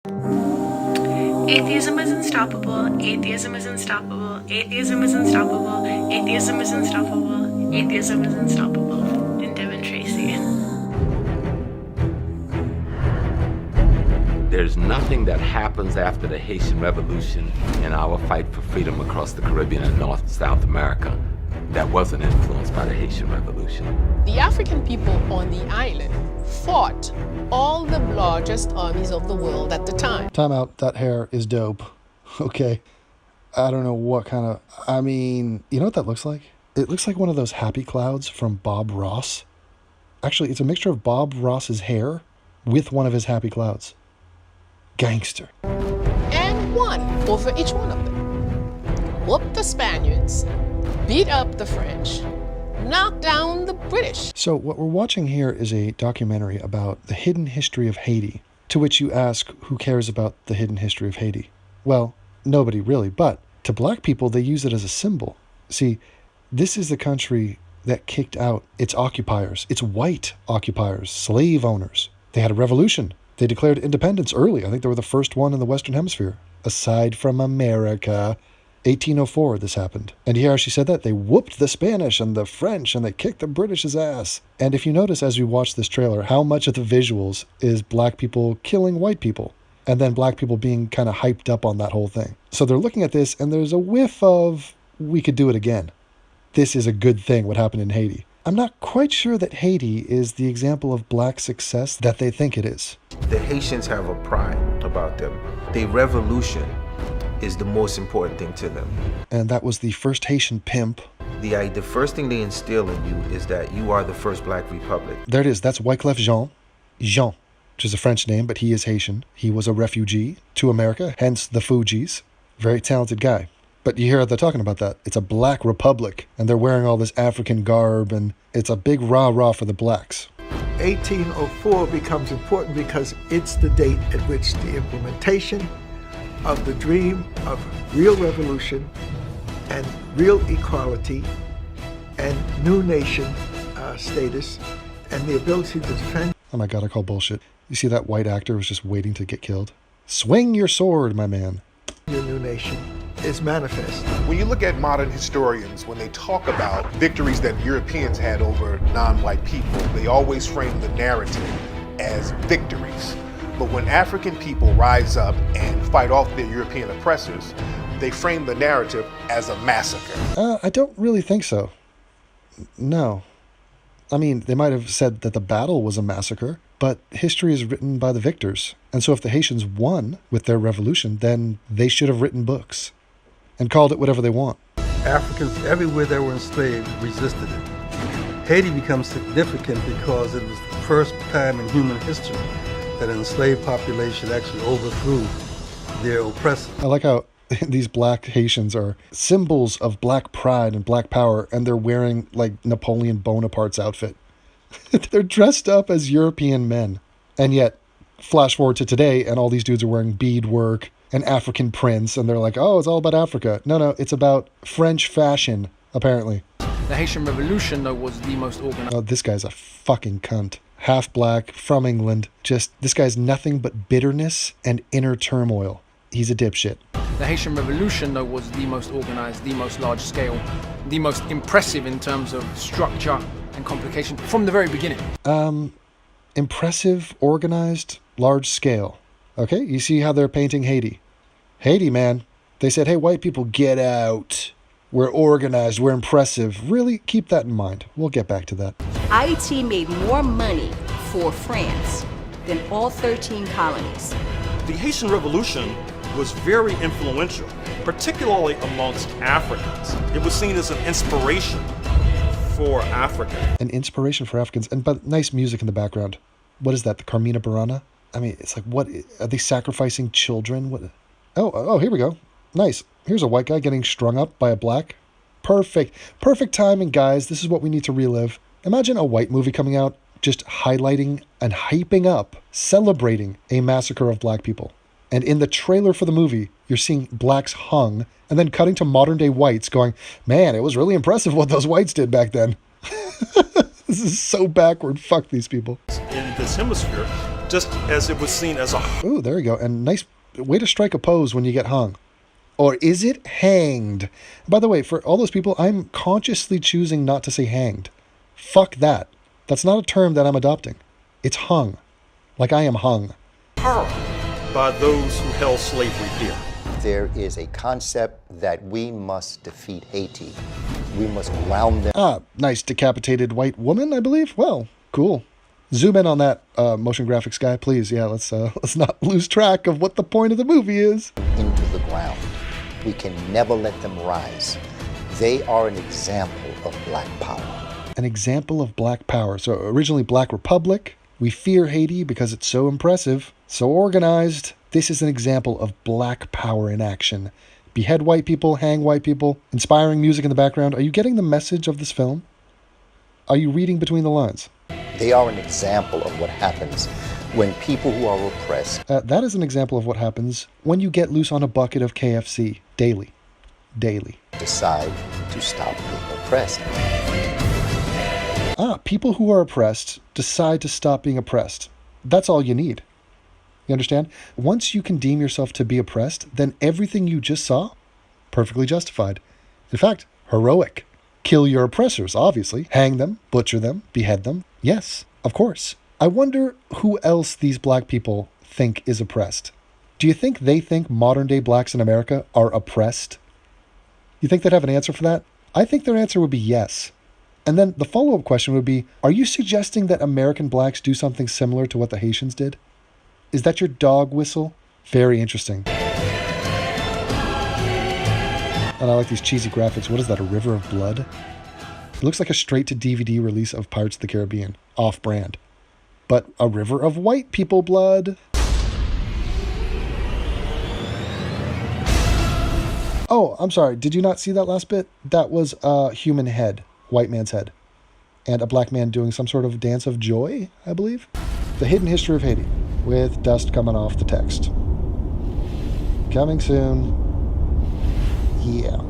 Atheism is unstoppable. Atheism is unstoppable. Atheism is unstoppable. Atheism is unstoppable. Atheism is unstoppable. And Devin Tracy. There's nothing that happens after the Haitian Revolution in our fight for freedom across the Caribbean and North and South America that wasn't influenced by the Haitian Revolution. The African people on the island fought all the largest armies of the world at the time. Time out. That hair is dope. Okay. I don't know what kind of... you know what that looks like? It looks like one of those happy clouds from Bob Ross. Actually, it's a mixture of Bob Ross's hair with one of his happy clouds. Gangster. And won over each one of them. Whooped the Spaniards, beat up the French, knocked down the British. So what we're watching here is a documentary about the hidden history of Haiti, to which you ask, who cares about the hidden history of Haiti? Well, nobody really, but to black people, they use it as a symbol. See, this is the country that kicked out its occupiers, its white occupiers, slave owners. They had a revolution. They declared independence early. I think they were the first one in the Western Hemisphere. Aside from America, 1804 this happened. And you hear how she said that? They whooped the Spanish and the French and they kicked the British's ass. And if you notice as we watch this trailer, how much of the visuals is black people killing white people and then black people being kind of hyped up on that whole thing. So they're looking at this and there's a whiff of, we could do it again. This is a good thing, what happened in Haiti. I'm not quite sure that Haiti is the example of black success that they think it is. The Haitians have a pride about them. Their revolution is the most important thing to them. And that was the first Haitian pimp. The first thing they instill in you is that you are the first black republic. There it is. That's Wyclef Jean. Jean, which is a French name, but he is Haitian. He was a refugee to America, hence the Fugees. Very talented guy. But you hear they're talking about that. It's a black republic, and they're wearing all this African garb, and it's a big rah-rah for the blacks. 1804 becomes important because it's the date at which the implementation of the dream of real revolution and real equality and new nation status and the ability to defend. Oh my God, I call bullshit. You see that white actor was just waiting to get killed? Swing your sword, my man. Your new nation is manifest. When you look at modern historians, when they talk about victories that Europeans had over non-white people, they always frame the narrative as victories. But when African people rise up and fight off their European oppressors, they frame the narrative as a massacre. I don't really think so. No. I mean, they might have said that the battle was a massacre, but history is written by the victors. And so if the Haitians won with their revolution, then they should have written books and called it whatever they want. Africans everywhere that were enslaved resisted it. Haiti becomes significant because it was the first time in human history that an enslaved population actually overthrew their oppressor. I like how these black Haitians are symbols of black pride and black power, and they're wearing like Napoleon Bonaparte's outfit. They're dressed up as European men. And yet, flash forward to today, and all these dudes are wearing beadwork and African prints, and they're like, oh, it's all about Africa. No, it's about French fashion, apparently. The Haitian Revolution, though, was the most organized. Oh, this guy's a fucking cunt. Half black, from England. This guy's nothing but bitterness and inner turmoil. He's a dipshit. The Haitian Revolution, though, was the most organized, the most large scale, the most impressive in terms of structure and complication from the very beginning. Impressive, organized, large scale. Okay, you see how they're painting Haiti. Haiti, man. They said, hey, white people, get out. We're organized, we're impressive. Really, keep that in mind. We'll get back to that. Haiti made more money for France than all 13 colonies. The Haitian Revolution was very influential, particularly amongst Africans. It was seen as an inspiration for Africa. An inspiration for Africans, but nice music in the background. What is that, the Carmina Burana? I mean, it's like, what, are they sacrificing children? What? Oh, here we go. Nice. Here's a white guy getting strung up by a black. Perfect timing, guys. This is what we need to relive. Imagine a white movie coming out just highlighting and hyping up, celebrating a massacre of black people. And in the trailer for the movie, you're seeing blacks hung and then cutting to modern day whites going, man, it was really impressive what those whites did back then. This is so backward. Fuck these people. In this hemisphere, just as it was seen as a... Ooh, there you go. And nice way to strike a pose when you get hung. Or is it hanged? By the way, for all those people, I'm consciously choosing not to say hanged. Fuck that. That's not a term that I'm adopting. It's hung. Like I am hung. horror by those who held slavery here. There is a concept that we must defeat Haiti. We must ground them. Ah, nice decapitated white woman, I believe. Well, cool. Zoom in on that motion graphics guy, please. Yeah, let's not lose track of what the point of the movie is. Into the ground. We can never let them rise. They are an example of black power. An example of black power. So originally Black Republic. We fear Haiti because it's so impressive, so organized. This is an example of black power in action. Behead white people, hang white people, inspiring music in the background. Are you getting the message of this film? Are you reading between the lines? They are an example of what happens when people who are oppressed. That is an example of what happens when you get loose on a bucket of KFC daily. Decide to stop being oppressed. People who are oppressed decide to stop being oppressed. That's all you need. You understand? Once you can deem yourself to be oppressed, then everything you just saw, perfectly justified. In fact, heroic. Kill your oppressors, obviously. Hang them, butcher them, behead them. Yes, of course. I wonder who else these black people think is oppressed. Do you think they think modern-day blacks in America are oppressed? You think they'd have an answer for that? I think their answer would be yes. And then the follow-up question would be, are you suggesting that American blacks do something similar to what the Haitians did? Is that your dog whistle? Very interesting. And I like these cheesy graphics. What is that, a river of blood? It looks like a straight-to-DVD release of Pirates of the Caribbean, off-brand. But a river of white people blood. Oh, I'm sorry. Did you not see that last bit? That was a human head, white man's head. And a black man doing some sort of dance of joy, I believe. The Hidden History of Haiti, with dust coming off the text. Coming soon. Yeah.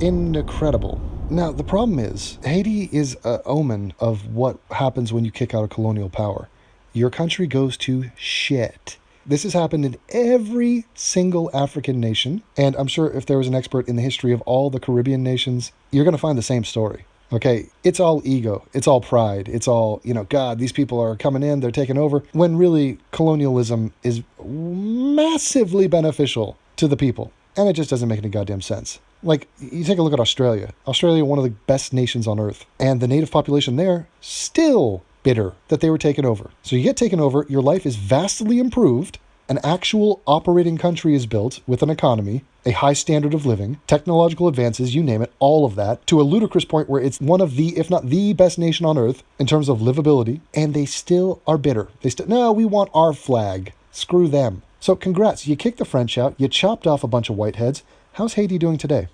Incredible. Now, the problem is, Haiti is an omen of what happens when you kick out a colonial power. Your country goes to shit. This has happened in every single African nation, and I'm sure if there was an expert in the history of all the Caribbean nations, you're going to find the same story. Okay, it's all ego, it's all pride, it's all, God, these people are coming in, they're taking over, when really colonialism is massively beneficial to the people, and it just doesn't make any goddamn sense. Like, you take a look at Australia. Australia, one of the best nations on earth, and the native population there, still bitter that they were taken over. So you get taken over, your life is vastly improved, an actual operating country is built with an economy, a high standard of living, technological advances, you name it, all of that, to a ludicrous point where it's one of the, if not the best nation on earth in terms of livability, and they still are bitter. No, we want our flag. Screw them. So congrats, you kicked the French out, you chopped off a bunch of whiteheads. How's Haiti doing today?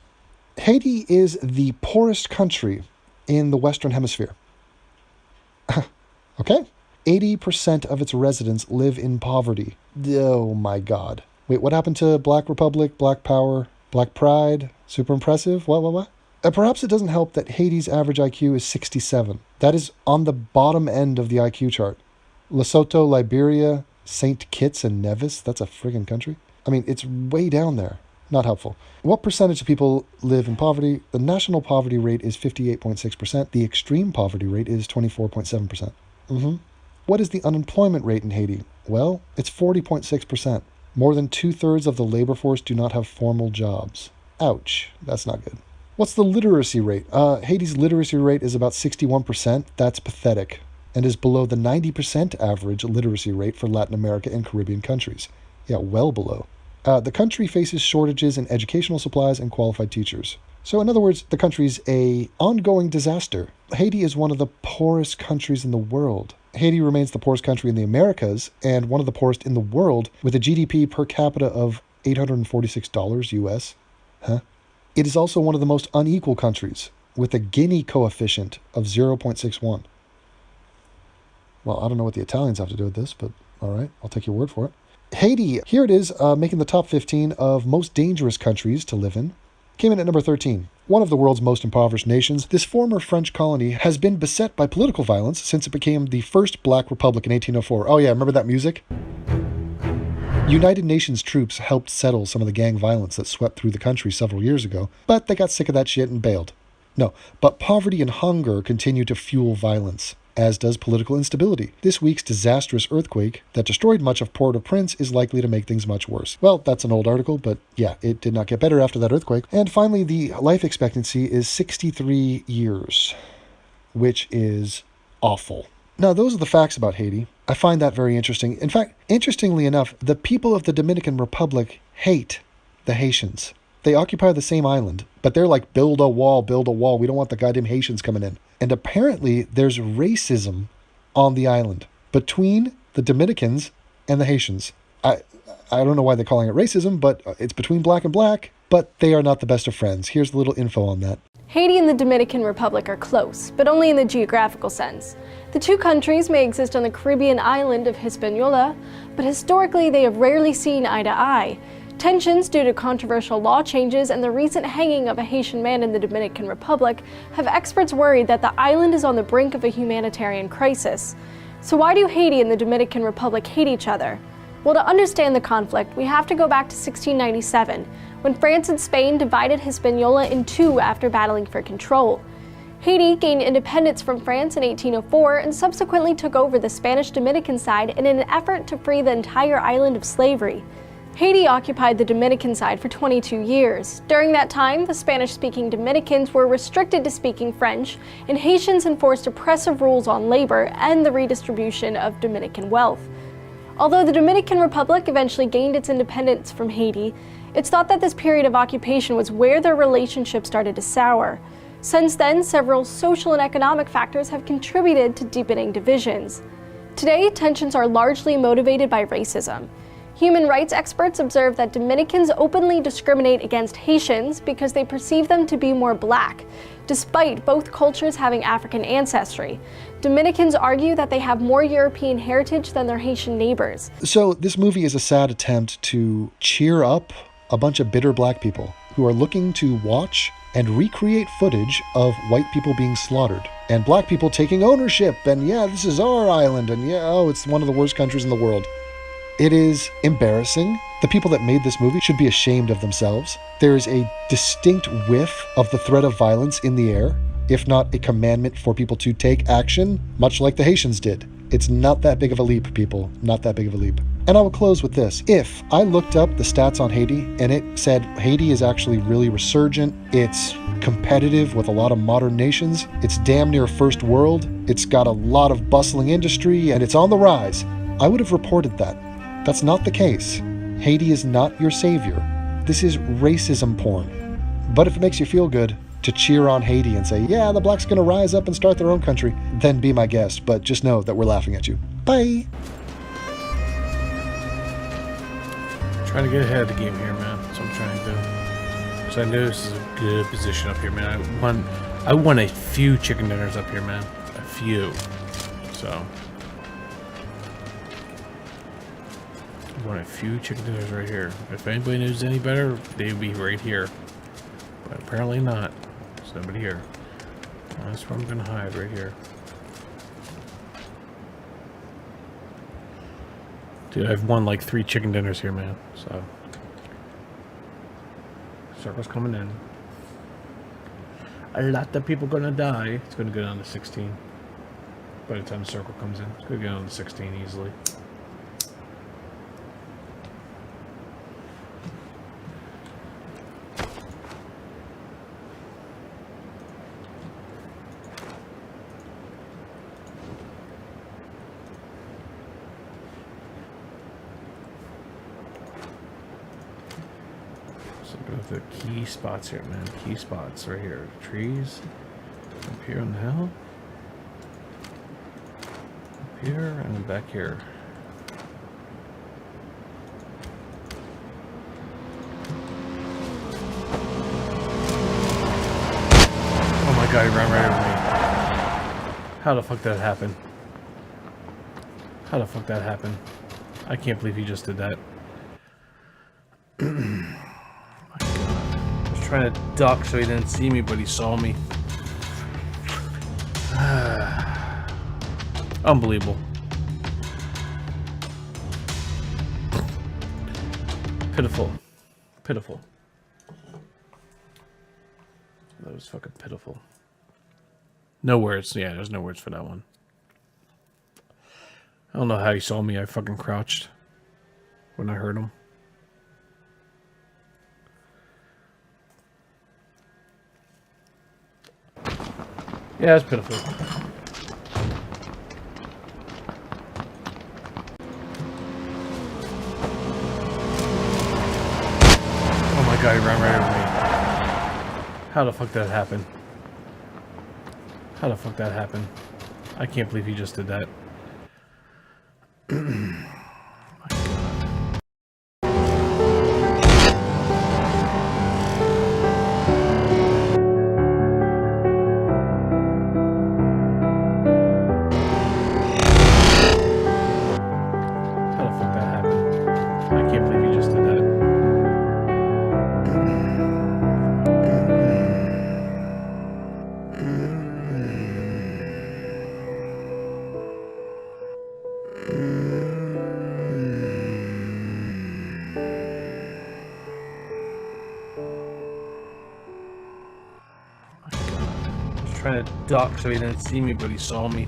Haiti is the poorest country in the Western Hemisphere. Okay? 80% of its residents live in poverty. Oh my God. Wait, what happened to Black Republic, Black Power, Black Pride? Super impressive? What? Perhaps it doesn't help that Haiti's average IQ is 67. That is on the bottom end of the IQ chart. Lesotho, Liberia, St. Kitts and Nevis, that's a friggin' country. I mean, it's way down there. Not helpful. What percentage of people live in poverty? The national poverty rate is 58.6%. The extreme poverty rate is 24.7%. What is the unemployment rate in Haiti? Well, it's 40.6%. More than 2/3 of the labor force do not have formal jobs. Ouch. That's not good. What's the literacy rate? Haiti's literacy rate is about 61%. That's pathetic, and is below the 90% average literacy rate for Latin America and Caribbean countries. Yeah, well below. The country faces shortages in educational supplies and qualified teachers. So in other words, the country's an ongoing disaster. Haiti is one of the poorest countries in the world. Haiti remains the poorest country in the Americas and one of the poorest in the world with a GDP per capita of $846 US. It is also one of the most unequal countries with a Gini coefficient of 0.61. Well, I don't know what the Italians have to do with this, but all right, I'll take your word for it. Haiti, here it is, making the top 15 of most dangerous countries to live in. Came in at number 13. One of the world's most impoverished nations, this former French colony has been beset by political violence since it became the first black republic in 1804. Oh yeah, remember that music? United Nations troops helped settle some of the gang violence that swept through the country several years ago, but they got sick of that shit and bailed. No, but poverty and hunger continue to fuel violence, as does political instability. This week's disastrous earthquake that destroyed much of Port-au-Prince is likely to make things much worse. Well, that's an old article, but yeah, it did not get better after that earthquake. And finally, the life expectancy is 63 years, which is awful. Now, those are the facts about Haiti. I find that very interesting. In fact, interestingly enough, the people of the Dominican Republic hate the Haitians. They occupy the same island, but they're like, build a wall, we don't want the goddamn Haitians coming in. And apparently there's racism on the island between the Dominicans and the Haitians. I don't know why they're calling it racism, but it's between black and black, but they are not the best of friends. Here's a little info on that. Haiti and the Dominican Republic are close, but only in the geographical sense. The two countries may exist on the Caribbean island of Hispaniola, but historically they have rarely seen eye to eye. Tensions due to controversial law changes and the recent hanging of a Haitian man in the Dominican Republic have experts worried that the island is on the brink of a humanitarian crisis. So why do Haiti and the Dominican Republic hate each other? Well, to understand the conflict, we have to go back to 1697, when France and Spain divided Hispaniola in two after battling for control. Haiti gained independence from France in 1804 and subsequently took over the Spanish Dominican side in an effort to free the entire island of slavery. Haiti occupied the Dominican side for 22 years. During that time, the Spanish-speaking Dominicans were restricted to speaking French, and Haitians enforced oppressive rules on labor and the redistribution of Dominican wealth. Although the Dominican Republic eventually gained its independence from Haiti, it's thought that this period of occupation was where their relationship started to sour. Since then, several social and economic factors have contributed to deepening divisions. Today, tensions are largely motivated by racism. Human rights experts observe that Dominicans openly discriminate against Haitians because they perceive them to be more black, despite both cultures having African ancestry. Dominicans argue that they have more European heritage than their Haitian neighbors. So this movie is a sad attempt to cheer up a bunch of bitter black people who are looking to watch and recreate footage of white people being slaughtered and black people taking ownership and yeah, this is our island and yeah, oh, it's one of the worst countries in the world. It is embarrassing. The people that made this movie should be ashamed of themselves. There is a distinct whiff of the threat of violence in the air, if not a commandment for people to take action, much like the Haitians did. It's not that big of a leap, people. Not that big of a leap. And I will close with this. If I looked up the stats on Haiti and it said Haiti is actually really resurgent, it's competitive with a lot of modern nations, it's damn near first world, it's got a lot of bustling industry, and it's on the rise, I would have reported that. That's not the case. Haiti is not your savior. This is racism porn. But if it makes you feel good to cheer on Haiti and say, yeah, the blacks gonna rise up and start their own country, then be my guest. But just know that we're laughing at you. Bye! Trying to get ahead of the game here, man. That's what I'm trying to do. Because I know this is a good position up here, man. I won a few chicken dinners up here, man. A few. So... won a few chicken dinners right here. If anybody knows any better, they'd be right here. But apparently not. There's nobody here. That's where I'm gonna hide, right here. Dude, I've won like 3 chicken dinners here, man. So circle's coming in. A lot of people gonna die. It's gonna go down to 16. By the time the circle comes in, it's gonna go down to 16 easily. The key spots here, man. Key spots right here. Trees. Up here on the hill. Up here and then back here. Oh my god, he ran right over me. How the fuck did that happen? How the fuck that happened? I can't believe he just did that. trying to duck so he didn't see me, but he saw me. Unbelievable. Pitiful. Pitiful. That was fucking pitiful. No words. Yeah, there's no words for that one. I don't know how he saw me. I fucking crouched when I heard him. Yeah, it's pitiful. Oh my god, he ran right over me. How the fuck did that happen? How the fuck that happened? I can't believe he just did that. Trying to duck so he didn't see me, but he saw me.